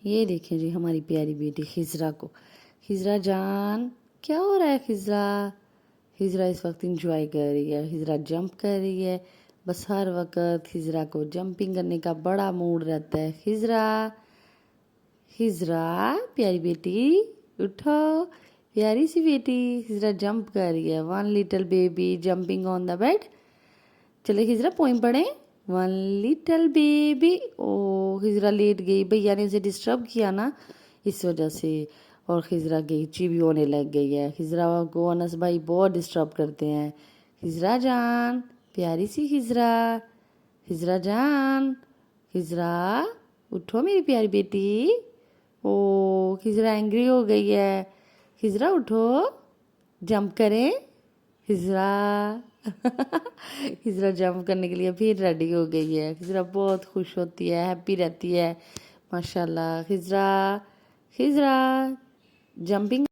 یہ دیکھیں جی ہماری پیاری بیٹی خضرا کو. خضرا جان کیا ہو رہا ہے خضرا؟ خضرا اس وقت انجوائے کر رہی ہے. خضرا جمپ کر رہی ہے. بس ہر وقت خضرا کو جمپنگ کرنے کا بڑا موڈ رہتا ہے. خضرا خضرا پیاری بیٹی اٹھو، پیاری سی بیٹی. خضرا جمپ کر رہی ہے. One little baby jumping on the bed. چلے خضرا پوئم پڑھیں. One little baby. او خضرا لیٹ گئی، بھیا نے اسے ڈسٹرب کیا نا اس وجہ سے، اور خضرا گئی چیوی ہونے لگ گئی ہے. خضرا کو انس بھائی بہت ڈسٹرب کرتے ہیں. خضرا جان پیاری سی خضرا، خضرا جان، خضرا اٹھو میری پیاری بیٹی. او خضرا اینگری ہو گئی ہے. خضرا اٹھو، جمپ کریں. خضرا خضرا جمپ کرنے کے لیے پھر ریڈی ہو گئی ہے. خضرا بہت خوش ہوتی ہے، ہیپی رہتی ہے ماشاء اللہ. خضرا خضرا جمپنگ